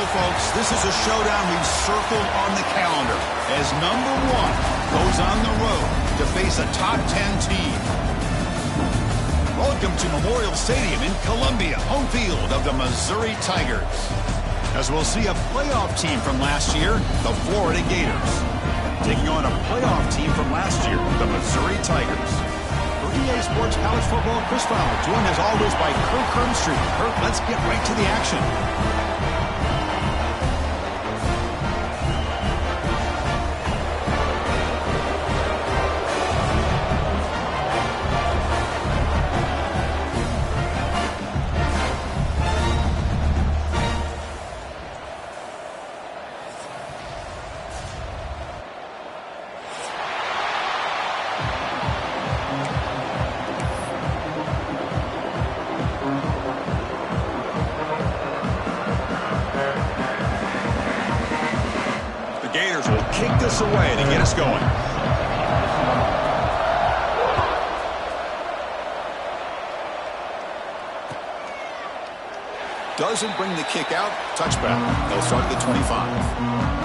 folks, this is a showdown we've circled on the calendar as number 1 goes on the road to face a top 10 team. Welcome to Memorial Stadium in Columbia, home field of the Missouri Tigers. As we'll see a playoff team from last year, the Florida Gators, taking on a playoff team from last year, the Missouri Tigers. For EA Sports College Football, Chris Fowler, joined as always by Kirk Hermstreet. Kirk, let's get right to the action. Kick this away to get us going. Doesn't bring the kick out. Touchback. They'll start at the 25.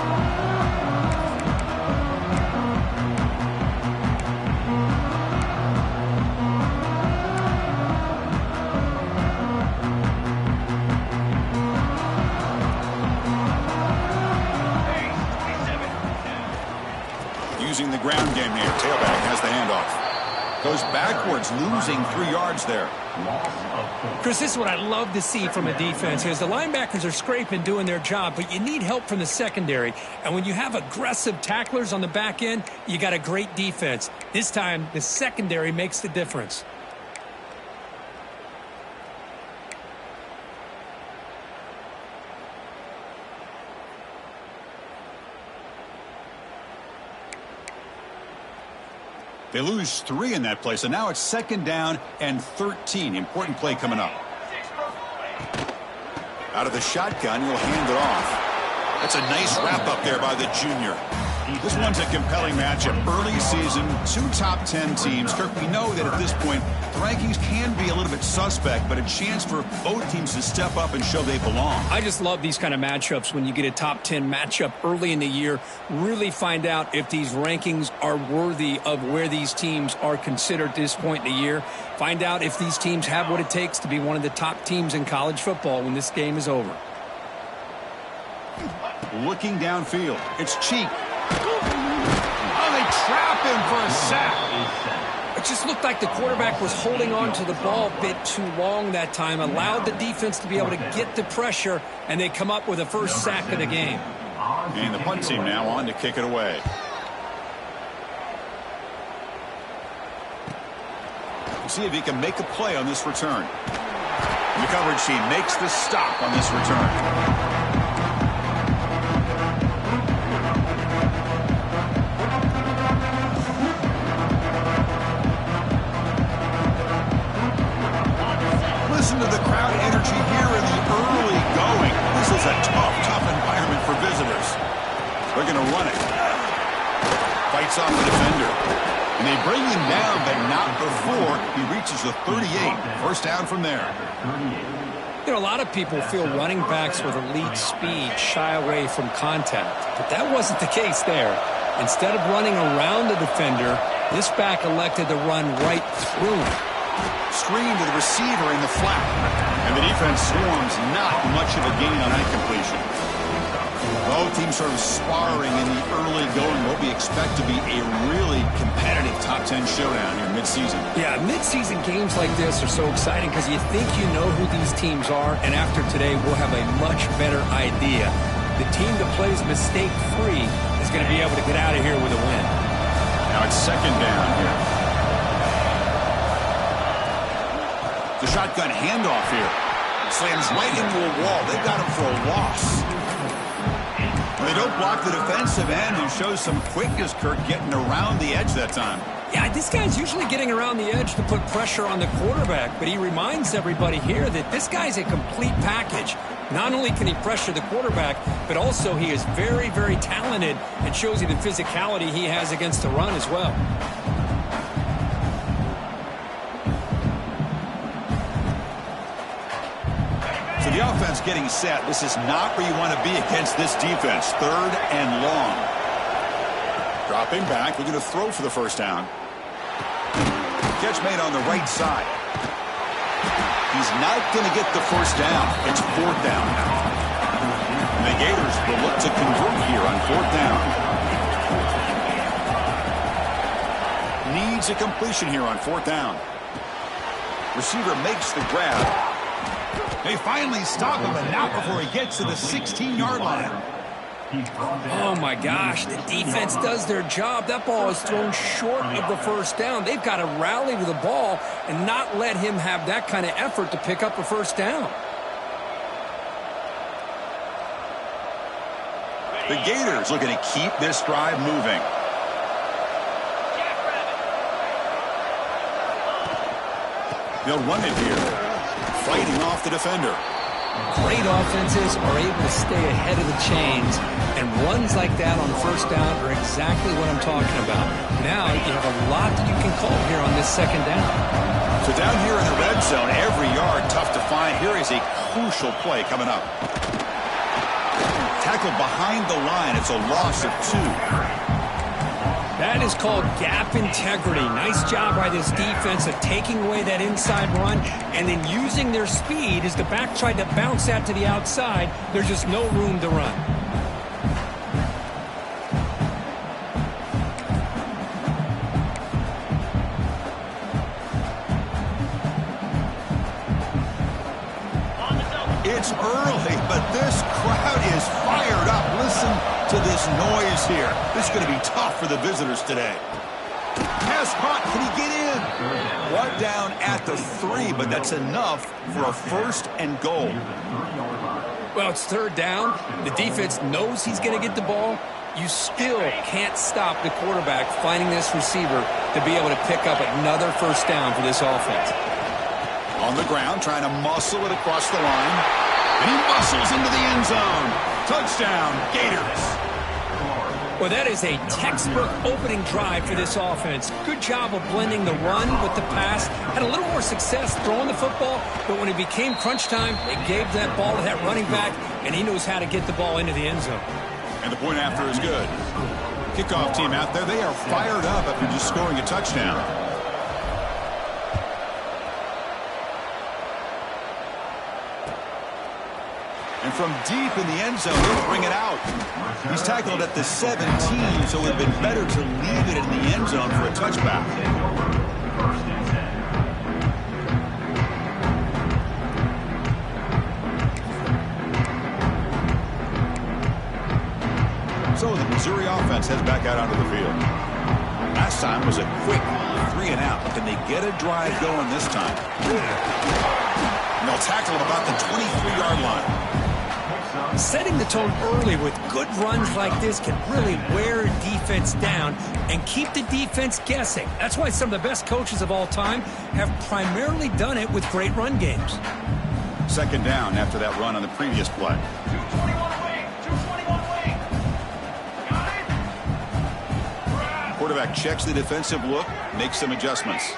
Using the ground game here. Tailback has the handoff. Goes backwards, losing 3 yards there. Chris, this is what I love to see from a defense is the linebackers are scraping, doing their job, but you need help from the secondary. And when you have aggressive tacklers on the back end, you got a great defense. This time, the secondary makes the difference. They lose 3 in that play, so now it's 2nd down and 13. Important play coming up. Out of the shotgun, he'll hand it off. That's a nice wrap-up there by the junior. This one's a compelling matchup. Early season, 2 top 10 teams. Kirk, we know that at this point, the rankings can be a little bit suspect, but a chance for both teams to step up and show they belong. I just love these kind of matchups when you get a top 10 matchup early in the year. Really find out if these rankings are worthy of where these teams are considered at this point in the year. Find out if these teams have what it takes to be one of the top teams in college football when this game is over. Looking downfield, it's Cheek. Oh, they trap him for a sack. It just looked like the quarterback was holding on to the ball a bit too long that time, allowed the defense to be able to get the pressure, and they come up with the first sack of the game. And the punt team now on to kick it away. We'll see if he can make a play on this return. The coverage team makes the stop on this return. Listen to the crowd energy here in the early going. This is a tough environment for visitors. They're going to run it. Fights off the defender. And they bring him down, but not before he reaches the 38. First down from there. You know, a lot of people feel running backs with elite speed shy away from contact. But that wasn't the case there. Instead of running around the defender, this back elected to run right through him. Screen to the receiver in the flat. And the defense swarms, not much of a gain on that completion. Both teams sort of sparring in the early going, what we expect to be a really competitive top 10 showdown here mid-season. Yeah, mid-season games like this are so exciting because you think you know who these teams are, and after today we'll have a much better idea. The team that plays mistake-free is going to be able to get out of here with a win. Now it's 2nd down here. The shotgun handoff here. Slams right into a wall. They've got him for a loss. They don't block the defensive end and shows some quickness, Kirk, getting around the edge that time. Yeah, this guy's usually getting around the edge to put pressure on the quarterback, but he reminds everybody here that this guy's a complete package. Not only can he pressure the quarterback, but also he is very, very talented and shows you the physicality he has against the run as well. So The offense getting set. This is not where you want to be against this defense. 3rd and long. Dropping back, looking to throw for the first down. Catch made on the right side. He's not going to get the first down. It's 4th down now. And the Gators will look to convert here on 4th down. Needs a completion here on 4th down. Receiver makes the grab. They finally stop him, but not before he gets to the 16-yard line. Oh, my gosh. The defense does their job. That ball is thrown short of the first down. They've got to rally to the ball and not let him have that kind of effort to pick up a first down. The Gators looking to keep this drive moving. They'll run it here, fighting off the defender. Great offenses are able to stay ahead of the chains, and runs like that on first down are exactly what I'm talking about. Now you have a lot that you can call here on this 2nd down. So down here in the red zone, every yard tough to find. Here is a crucial play coming up. Tackled behind the line. It's a loss of 2. That is called gap integrity. Nice job by this defense of taking away that inside run and then using their speed as the back tried to bounce that to the outside. There's just no room to run. It's early, but this crowd is fired up. Listen to this noise here. This is going to be tough for the visitors today. Pass caught. Can he get in? Brought down at the 3, but that's enough for a 1st and goal. Well, it's 3rd down. The defense knows he's going to get the ball. You still can't stop the quarterback finding this receiver to be able to pick up another first down for this offense. On the ground, trying to muscle it across the line. And he muscles into the end zone. Touchdown, Gators. Well, that is a textbook opening drive for this offense. Good job of blending the run with the pass. Had a little more success throwing the football, but when it became crunch time, they gave that ball to that running back, and he knows how to get the ball into the end zone. And the point after is good. Kickoff team out there, they are fired up after just scoring a touchdown. And from deep in the end zone, they'll bring it out. He's tackled at the 17, so it would have been better to leave it in the end zone for a touchback. So the Missouri offense heads back out onto the field. Last time was a quick 3 and out. Can they get a drive going this time? And they'll tackle him about the 23-yard line. Setting the tone early with good runs like this can really wear a defense down and keep the defense guessing. That's why some of the best coaches of all time have primarily done it with great run games. 2nd down after that run on the previous play. 221 wing. 221 wing. Got it? Quarterback checks the defensive look, makes some adjustments.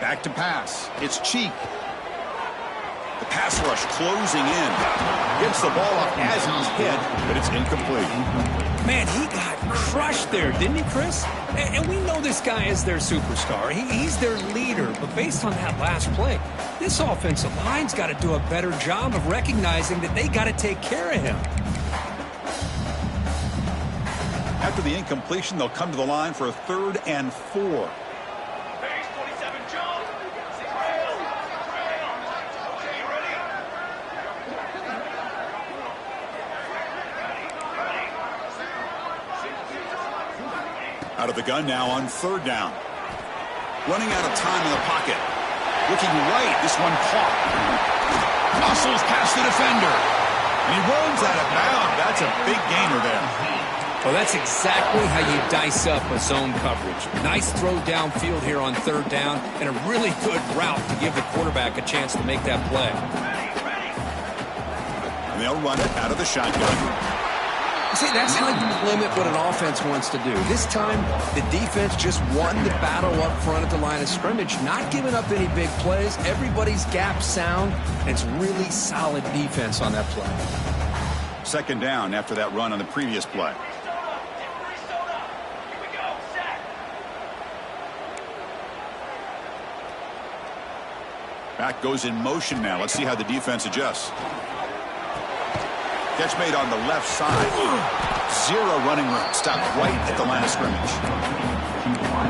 Back to pass. It's Cheek. The pass rush closing in. Gets the ball up as he's hit, but it's incomplete. Man, he got crushed there, didn't he, Chris? And we know this guy is their superstar. He's their leader. But based on that last play, this offensive line's got to do a better job of recognizing that they got to take care of him. After the incompletion, they'll come to the line for a 3rd and 4. Out of the gun now on 3rd down. Running out of time in the pocket. Looking right, this one caught. Muscles past the defender. And he runs out of bounds. That's a big gainer there. Well, that's exactly how you dice up a zone coverage. Nice throw downfield here on 3rd down, and a really good route to give the quarterback a chance to make that play. And they'll run it out of the shotgun. See, that's how you limit what an offense wants to do. This time, the defense just won the battle up front at the line of scrimmage, not giving up any big plays. Everybody's gap sound, and it's really solid defense on that play. Second down after that run on the previous play. Back goes in motion now. Let's see how the defense adjusts. Catch made on the left side. Zero running room. Stopped right at the line of scrimmage.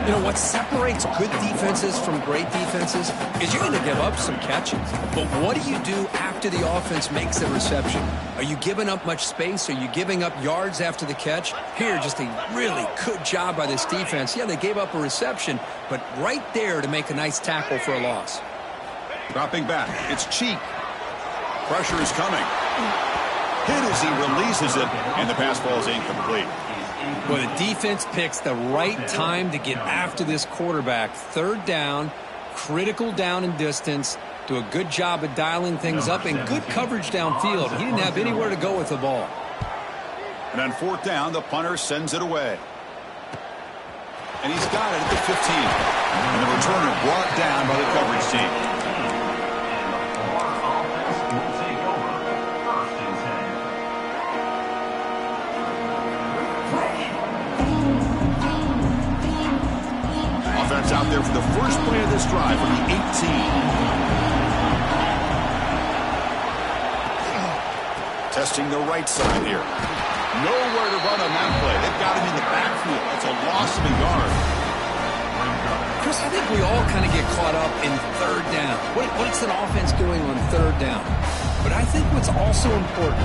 You know, what separates good defenses from great defenses is you're going to give up some catches. But what do you do after the offense makes the reception? Are you giving up much space? Are you giving up yards after the catch? Here, just a really good job by this defense. Yeah, they gave up a reception, but right there to make a nice tackle for a loss. Dropping back. It's Cheek. Pressure is coming. Hit as he releases it, and the pass ball is incomplete. Well, the defense picks the right time to get after this quarterback. Third down, critical down and distance. Do a good job of dialing things up, and good coverage downfield. He didn't have anywhere to go with the ball. And on fourth down, the punter sends it away. And he's got it at the 15. And the returner brought down by the coverage team. Offense out there for the first play of this drive from the 18. Testing the right side here. Nowhere to run on that play. They've got him in the backfield. It's a loss of a yard. Chris, I think we all kind of get caught up in third down. What's an offense doing on third down? But I think what's also important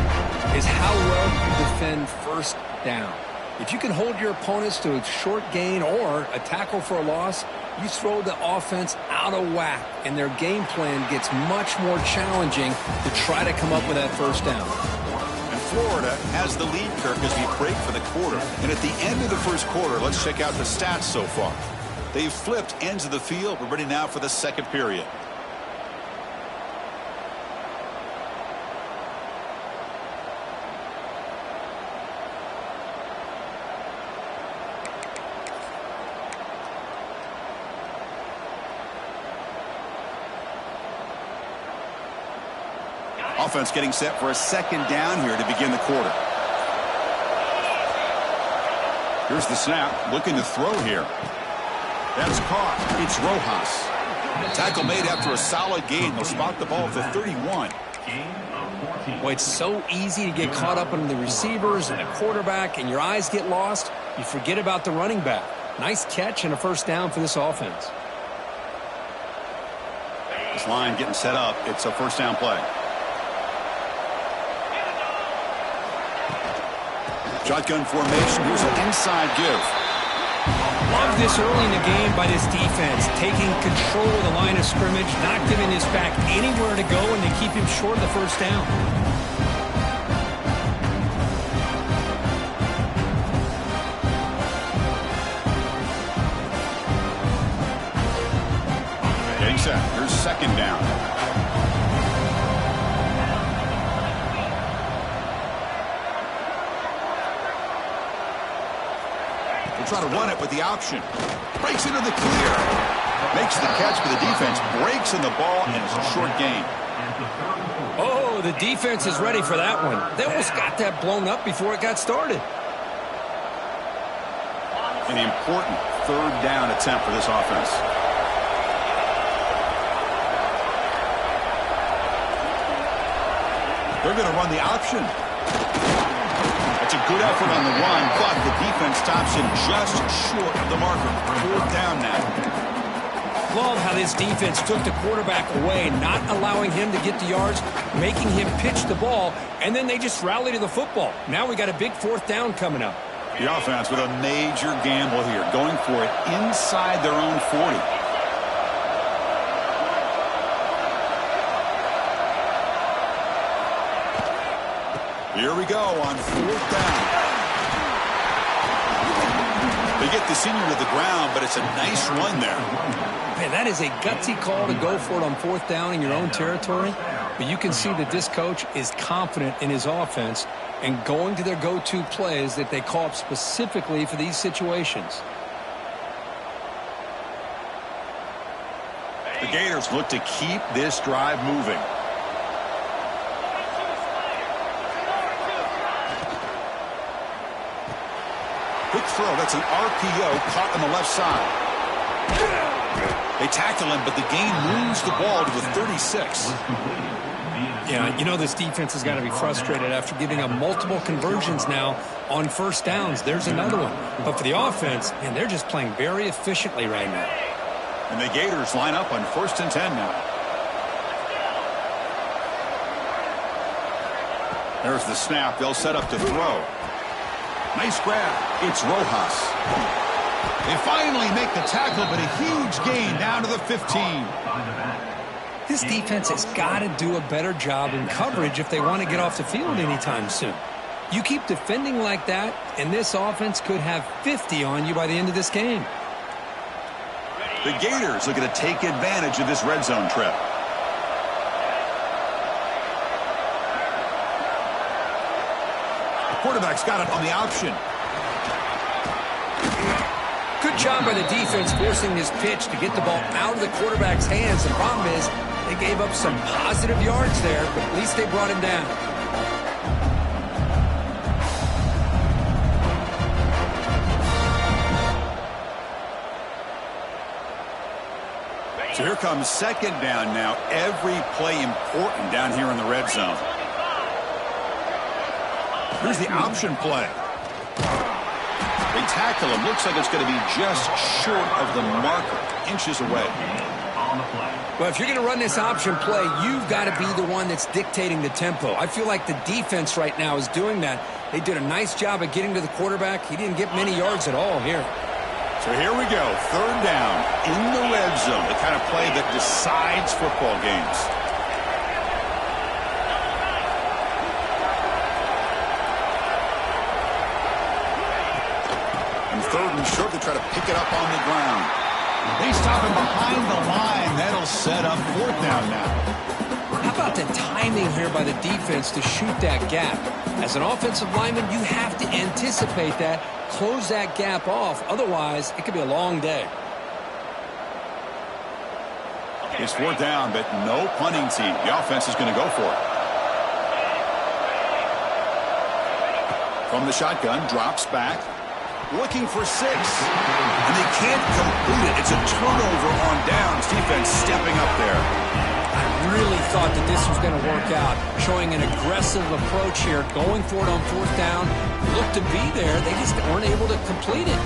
is how well you defend first down. If you can hold your opponents to a short gain or a tackle for a loss, you throw the offense out of whack, and their game plan gets much more challenging to try to come up with that first down. And Florida has the lead, Kirk, as we break for the quarter. And at the end of the first quarter, let's check out the stats so far. They've flipped ends of the field. We're ready now for the second period. Offense getting set for a second down here to begin the quarter. Here's the snap. Looking to throw here. That's caught. It's Rojas. Tackle made after a solid gain. They'll spot the ball at the 31. Well, it's so easy to get caught up in the receivers and the quarterback, and your eyes get lost. You forget about the running back. Nice catch and a first down for this offense. This line getting set up. It's a first down play. Shotgun formation. Here's an inside give. Love this early in the game by this defense, taking control of the line of scrimmage, not giving this back anywhere to go, and they keep him short of the first down. Getting set. Here's second down. Try to run it with the option. Breaks into the clear. Makes the catch, but the defense breaks in the ball, and it's a short gain. Oh, the defense is ready for that one. They almost got that blown up before it got started. An important third down attempt for this offense. They're going to run the option. It's a good effort on the run, but the defense stops him just short of the marker. Fourth down now. Love how this defense took the quarterback away, not allowing him to get the yards, making him pitch the ball, and then they just rally to the football. Now we got a big fourth down coming up. The offense with a major gamble here, going for it inside their own 40. Here we go on fourth down. They get the senior to the ground, but it's a nice run there. Man, that is a gutsy call to go for it on fourth down in your own territory. But you can see that this coach is confident in his offense. and going to their go-to plays that they call up specifically for these situations. The Gators look to keep this drive moving. Quick throw. That's an RPO caught on the left side. They tackle him, but the gain moves the ball to the 36. Yeah, you know this defense has got to be frustrated after giving up multiple conversions now on first downs. There's another one. But for the offense, man, they're just playing very efficiently right now. And the Gators line up on 1st and 10 now. There's the snap. They'll set up to throw. Nice grab. It's Rojas. They finally make the tackle, but a huge gain down to the 15. This defense has got to do a better job in coverage if they want to get off the field anytime soon. You keep defending like that, and this offense could have 50 on you by the end of this game. The Gators are going to take advantage of this red zone trip. The quarterback's got it on the option. Good job by the defense forcing this pitch to get the ball out of the quarterback's hands. The problem is they gave up some positive yards there, but at least they brought him down. So here comes 2nd down now. Every play important down here in the red zone. Here's the option play. They tackle him. Looks like it's going to be just short of the marker, inches away. Well, if you're going to run this option play, you've got to be the one that's dictating the tempo. I feel like the defense right now is doing that. They did a nice job of getting to the quarterback. He didn't get many yards at all here. So here we go. 3rd down in the red zone. The kind of play that decides football games. And 3rd and short, they try to pick it up on the ground. They stop him behind the line. That'll set up 4th down now. How about the timing here by the defense to shoot that gap? As an offensive lineman, you have to anticipate that, close that gap off. Otherwise, it could be a long day. It's 4th down, but no punting team. The offense is going to go for it. From the shotgun, drops back. Looking for 6. And they can't complete it. It's a turnover on downs. Defense stepping up there. I really thought that this was going to work out. Showing an aggressive approach here. Going for it on 4th down. Looked to be there. They just weren't able to complete it.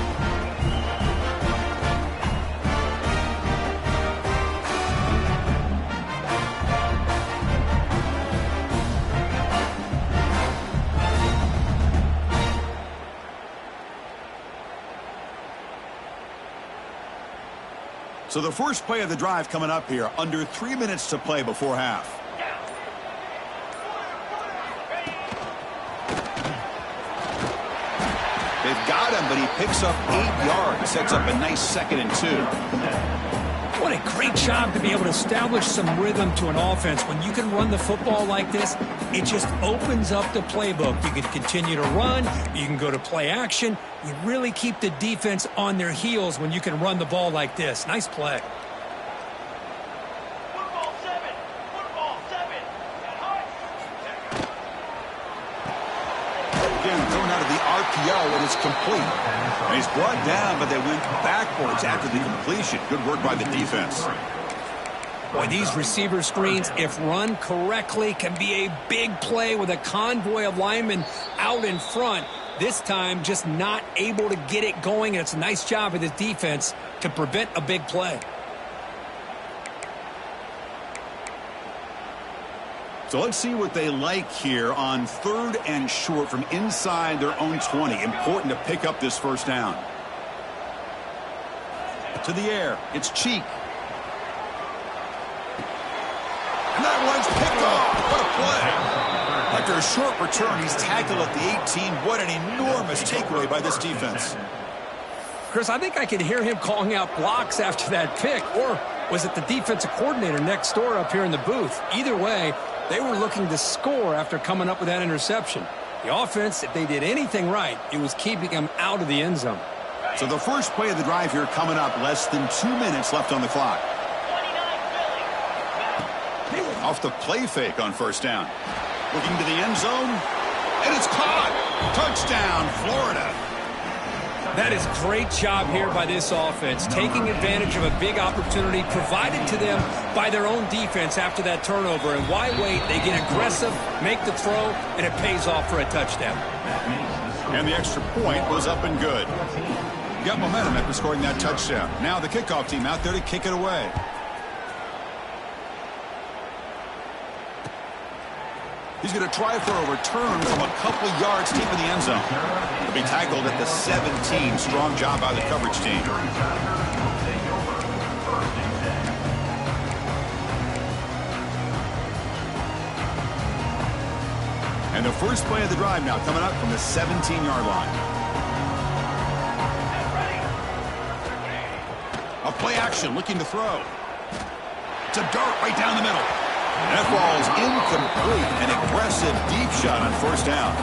So the first play of the drive coming up here. Under 3 minutes to play before half. They've got him, but he picks up 8 yards. Sets up a nice 2nd and 2. What a great job to be able to establish some rhythm to an offense. When you can run the football like this, it just opens up the playbook. You can continue to run. You can go to play action. You really keep the defense on their heels when you can run the ball like this. Nice play. Football 7. Football 7. Again, thrown out of the RPO, and it's complete. And he's brought down, but they went backwards after the completion. Good work by the defense. Boy, these receiver screens, if run correctly, can be a big play with a convoy of linemen out in front. This time, just not able to get it going, and it's a nice job of the defense to prevent a big play. So let's see what they like here on 3rd and short from inside their own 20. Important to pick up this 1st down. To the air. It's Cheek. And that one's picked off. What a play. After a short return, he's tackled at the 18. What an enormous takeaway by this defense. Chris, I think I could hear him calling out blocks after that pick. Or was it the defensive coordinator next door up here in the booth? Either way, they were looking to score after coming up with that interception. The offense, if they did anything right, it was keeping them out of the end zone. So the first play of the drive here coming up, less than 2 minutes left on the clock. 29 Off the play fake on first down. Looking to the end zone, and it's caught. Touchdown, Florida. That is great job here by this offense, taking advantage of a big opportunity provided to them by their own defense after that turnover. And why wait? They get aggressive, make the throw, and it pays off for a touchdown. And the extra point was up and good. Got momentum after scoring that touchdown. Now the kickoff team out there to kick it away. He's going to try for a return from a couple yards deep in the end zone. He'll be tackled at the 17. Strong job by the coverage team. And the first play of the drive now coming up from the 17-yard line. A play action looking to throw. It's a dart right down the middle. And that ball's incomplete. An aggressive deep shot on first down.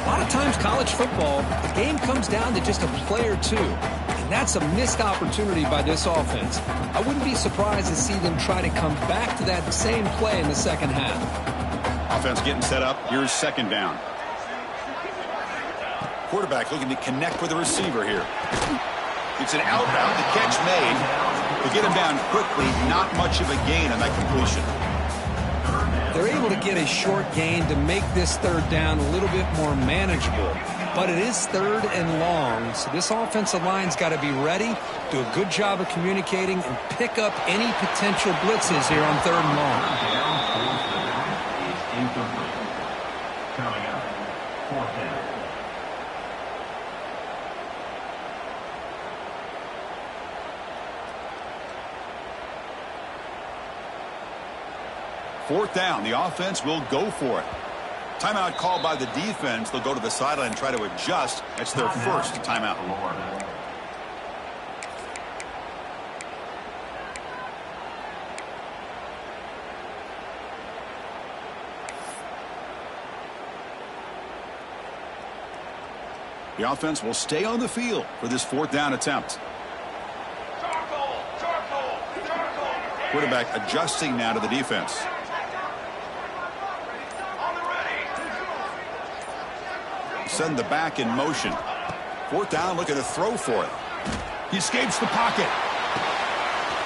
A lot of times college football, the game comes down to just a play or two. And that's a missed opportunity by this offense. I wouldn't be surprised to see them try to come back to that same play in the second half. Offense getting set up. Here's second down. Quarterback looking to connect with the receiver here. It's an out route. The catch made. To get him down quickly, not much of a gain on that completion. They're able to get a short gain to make this third down a little bit more manageable. But it is third and long, so this offensive line's got to be ready, do a good job of communicating, and pick up any potential blitzes here on third and long. Coming up, fourth down. Fourth down. The offense will go for it. Timeout called by the defense. They'll go to the sideline and try to adjust. That's their first timeout. The offense will stay on the field for this fourth down attempt. Quarterback adjusting now to the defense. Send the back in motion. Fourth down, looking to throw for it. He escapes the pocket.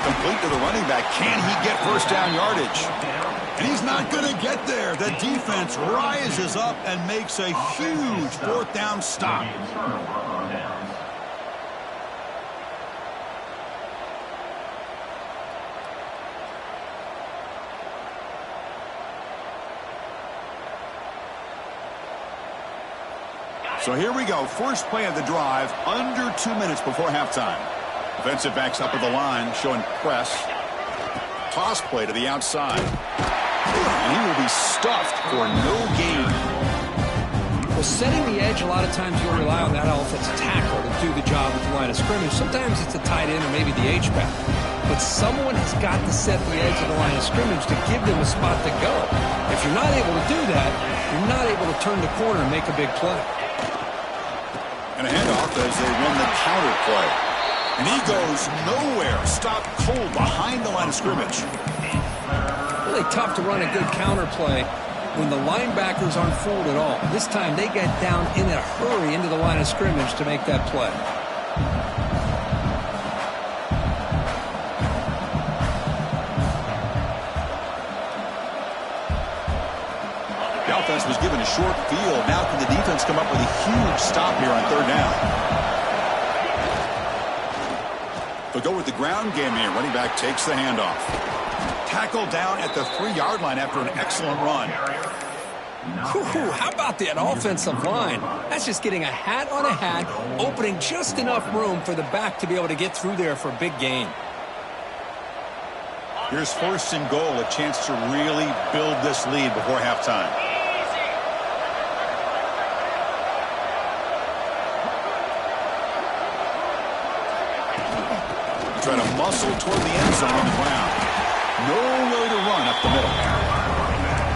Complete to the running back. Can he get first down yardage? And he's not going to get there. The defense rises up and makes a huge fourth down stop. So here we go. First play of the drive, under 2 minutes before halftime. Defensive backs up at the line, showing press. Toss play to the outside. And he will be stuffed for no gain. Well, setting the edge, a lot of times you'll rely on that offensive tackle to do the job at the line of scrimmage. Sometimes it's a tight end or maybe the H-back. But someone has got to set the edge of the line of scrimmage to give them a spot to go. If you're not able to do that, you're not able to turn the corner and make a big play. And a handoff as they run the counter play. And he goes nowhere. Stopped cold behind the line of scrimmage. Really tough to run a good counter play when the linebackers aren't fooled at all. This time they get down in a hurry into the line of scrimmage to make that play. The offense was given a short field. Now can the defense come up with a huge stop here on third down? They'll go with the ground game here. Running back takes the handoff. Tackle down at the 3-yard line after an excellent run. Whew, how about that offensive line? That's just getting a hat on a hat, opening just enough room for the back to be able to get through there for a big gain. Here's first and goal, a chance to really build this lead before halftime. Try to muscle toward the end zone on the ground. Nowhere to run up the middle.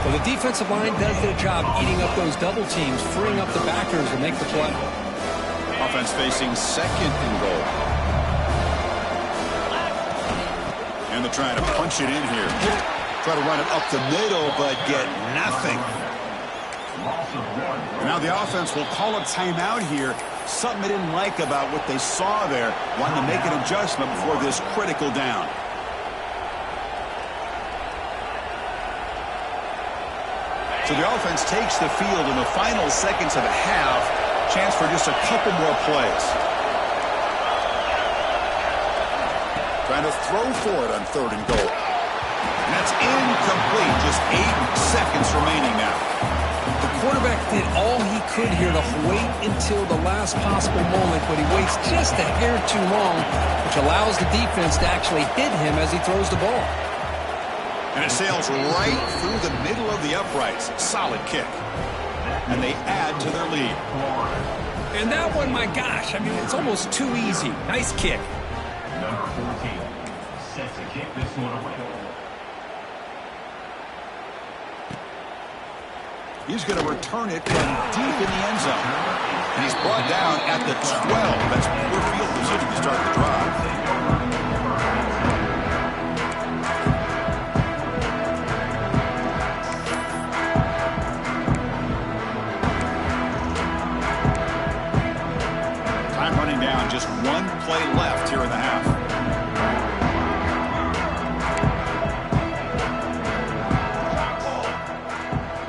Well, The defensive line does their job eating up those double teams, freeing up the backers to make the play. Offense facing second and goal. And they're trying to punch it in here. Try to run it up the middle, but get nothing. Now the offense will call a timeout here. Something they didn't like about what they saw there. Wanting to make an adjustment before this critical down. So the offense takes the field in the final seconds of the half. Chance for just a couple more plays. Trying to throw for it on third and goal. And that's incomplete. Just 8 seconds remaining now. The quarterback did all he could here to wait until the last possible moment, but he waits just a hair too long, which allows the defense to actually hit him as he throws the ball. And it sails right through the middle of the uprights. Solid kick. And they add to their lead. And that one, my gosh, I mean, it's almost too easy. Nice kick. Number 14 set to kick this one away. He's going to return it from deep in the end zone. And he's brought down at the 12. That's poor field position to start the drive. Just one play left here in the half.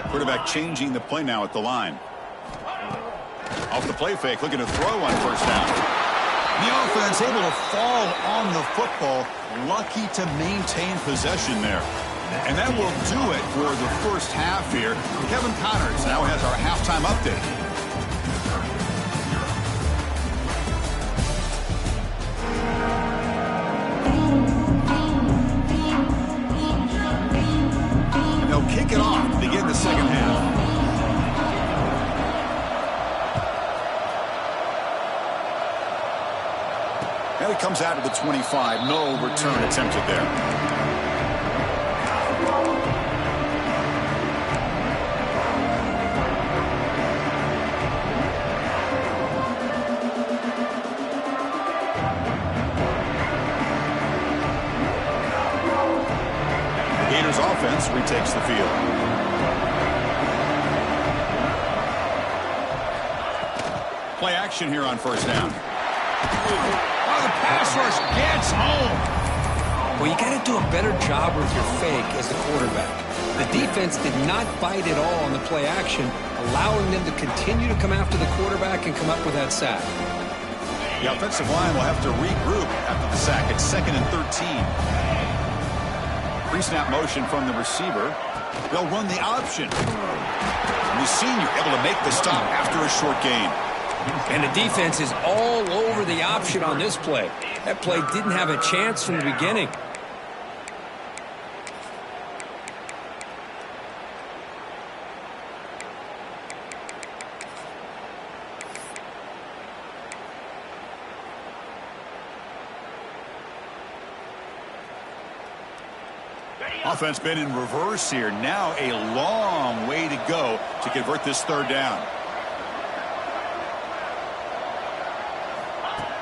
Quarterback changing the play now at the line. Off the play fake, looking to throw on first down. The offense able to fall on the football, lucky to maintain possession there. And that will do it for the first half here. Kevin Connors now has our halftime update. Kick it off to begin the second half. And it comes out of the 25. No return attempted there. Offense retakes the field. Play action here on first down. Oh, the pass rush gets home. Well, you got to do a better job with your fake as the quarterback. The defense did not bite at all on the play action, allowing them to continue to come after the quarterback and come up with that sack. The offensive line will have to regroup after the sack. It's 2nd and 13. Pre-snap motion from the receiver. They'll run the option. And the senior able to make the stop after a short gain. And the defense is all over the option on this play. That play didn't have a chance from the beginning. Offense been in reverse here. Now a long way to go to convert this third down.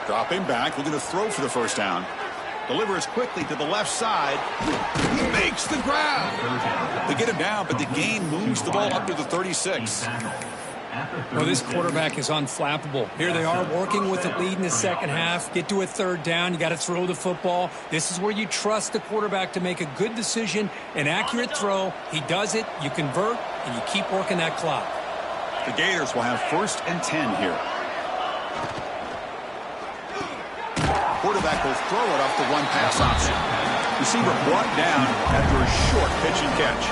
Dropping back, looking to throw for the first down. Delivers quickly to the left side. He makes the grab. They get him down, but the gain moves the ball up to the 36. Well, this quarterback is unflappable. Here they are working with the lead in the second half. Get to a third down. You got to throw the football. This is where you trust the quarterback to make a good decision, an accurate throw. He does it. You convert, and you keep working that clock. The Gators will have 1st and 10 here. Quarterback will throw it off the one-pass option. Receiver brought down after a short pitch and catch.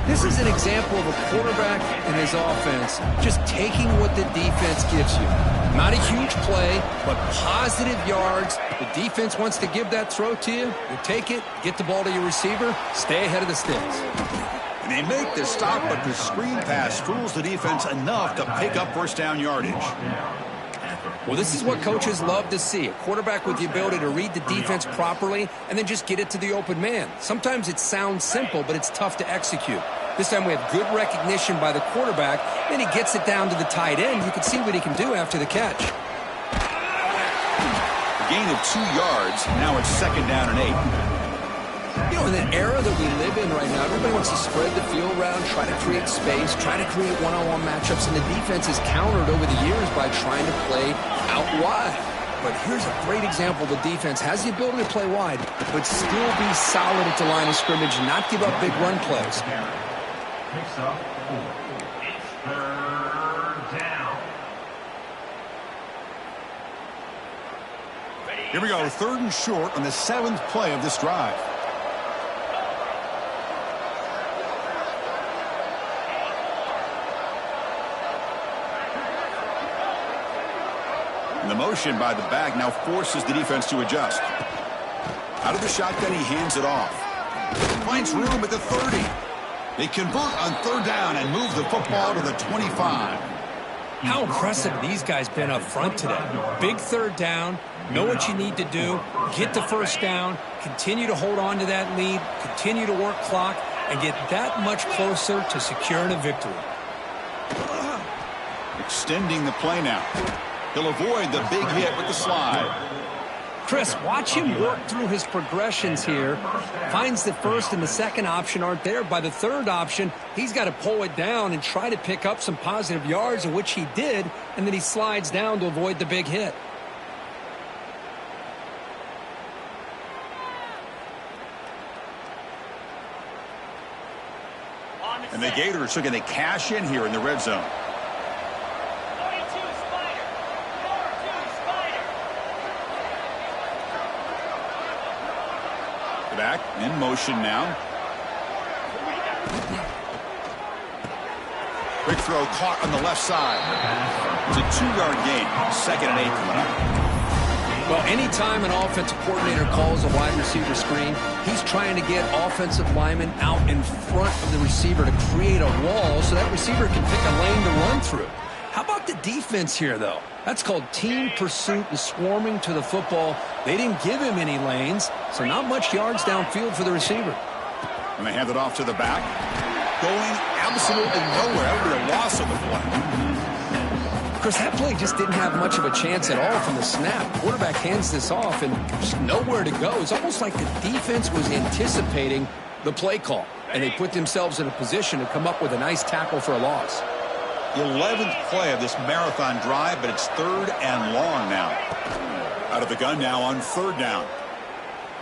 This is an example of a quarterback and his offense just taking what the defense gives you. Not a huge play, but positive yards. The defense wants to give that throw to you. You take it, get the ball to your receiver, stay ahead of the sticks. And they make the stop, but the screen pass fools the defense enough to pick up first down yardage. Well, this is what coaches love to see. A quarterback with the ability to read the defense properly and then just get it to the open man. Sometimes it sounds simple, but it's tough to execute. This time we have good recognition by the quarterback. Then he gets it down to the tight end. You can see what he can do after the catch. A gain of 2 yards. Now it's 2nd down and 8. You know, in the era that we live in right now, everybody wants to spread the field around, try to create space, try to create one-on-one matchups, and the defense is countered over the years by trying to play out wide. But here's a great example. The defense has the ability to play wide, but still be solid at the line of scrimmage and not give up big run plays. Picks up 4. It's 3rd down. Here we go, 3rd and short on the 7th play of this drive. And the motion by the back now forces the defense to adjust. Out of the shotgun, he hands it off. Finds room at the 30. They convert on 3rd down and move the football to the 25. How impressive have these guys been up front today. Big 3rd down, know what you need to do, get the 1st down, continue to hold on to that lead, continue to work clock, and get that much closer to securing a victory. Extending the play now. He'll avoid the big hit with the slide. Chris, watch him work through his progressions here. Finds the 1st and the 2nd option aren't there. By the 3rd option, he's got to pull it down and try to pick up some positive yards, of which he did, and then he slides down to avoid the big hit. And the Gators are going to cash in here in the red zone. Back in motion now. Quick throw caught on the left side. It's a 2-yard gain. 2nd and 8 coming up. Well, anytime an offensive coordinator calls a wide receiver screen, he's trying to get offensive linemen out in front of the receiver to create a wall so that receiver can pick a lane to run through. How about the defense here, though? That's called team pursuit and swarming to the football. They didn't give him any lanes, so not much yards downfield for the receiver. And they hand it off to the back. Going absolutely nowhere after a loss of the play. Chris, that play just didn't have much of a chance at all from the snap. Quarterback hands this off and just nowhere to go. It's almost like the defense was anticipating the play call, and they put themselves in a position to come up with a nice tackle for a loss. The 11th play of this marathon drive, but it's 3rd and long now. Out of the gun now on 3rd down.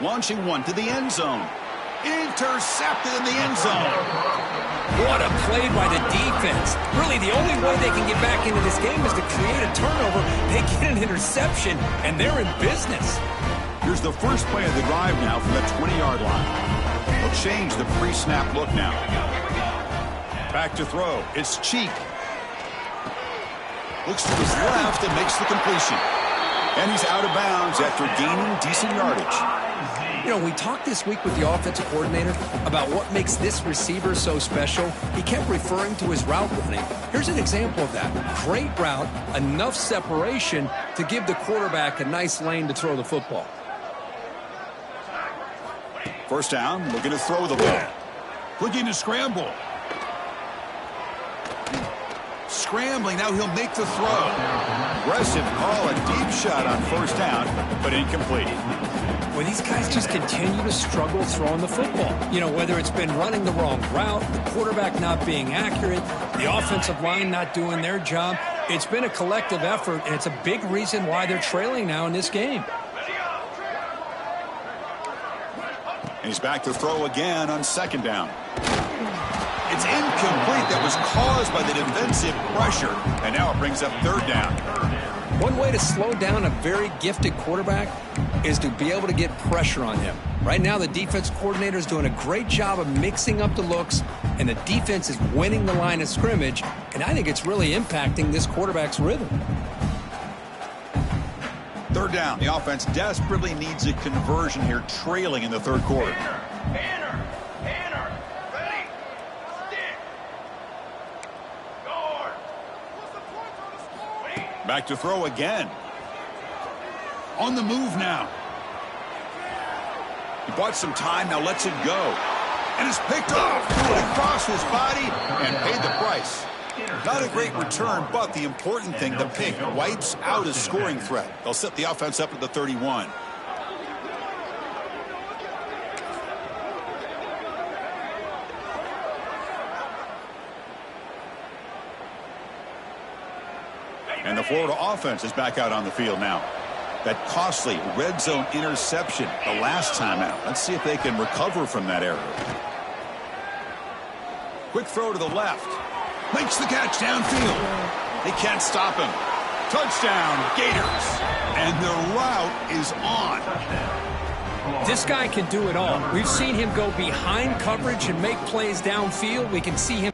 Launching one to the end zone. Intercepted in the end zone. What a play by the defense. Really, the only way they can get back into this game is to create a turnover. They get an interception, and they're in business. Here's the first play of the drive now from the 20-yard line. They'll change the pre-snap look now. Back to throw. It's Cheek. Looks to his left and makes the completion. And he's out of bounds after gaining decent yardage. You know, we talked this week with the offensive coordinator about what makes this receiver so special. He kept referring to his route running. Here's an example of that. Great route, enough separation to give the quarterback a nice lane to throw the football. 1st down, looking to throw the ball. Looking to scramble. Scrambling, now he'll make the throw. Aggressive call, a deep shot on 1st down, but incomplete. Well, these guys just continue to struggle throwing the football. You know, whether it's been running the wrong route, the quarterback not being accurate, the offensive line not doing their job. It's been a collective effort, and it's a big reason why they're trailing now in this game. And he's back to throw again on 2nd down. It's incomplete. That was caused by the defensive pressure. And now it brings up 3rd down. One way to slow down a very gifted quarterback is to be able to get pressure on him. Right now, the defense coordinator is doing a great job of mixing up the looks, and the defense is winning the line of scrimmage, and I think it's really impacting this quarterback's rhythm. 3rd down. The offense desperately needs a conversion here, trailing in the 3rd quarter. Back to throw again. On the move now. He bought some time, now lets it go. And it's picked off. Threw it across his body and paid the price. Not a great return, but the important thing, the pick wipes out a scoring threat. They'll set the offense up at the 31. And the Florida offense is back out on the field now. That costly red zone interception the last time out. Let's see if they can recover from that error. Quick throw to the left. Makes the catch downfield. They can't stop him. Touchdown, Gators. And their route is on. This guy can do it all. We've seen him go behind coverage and make plays downfield. We can see him.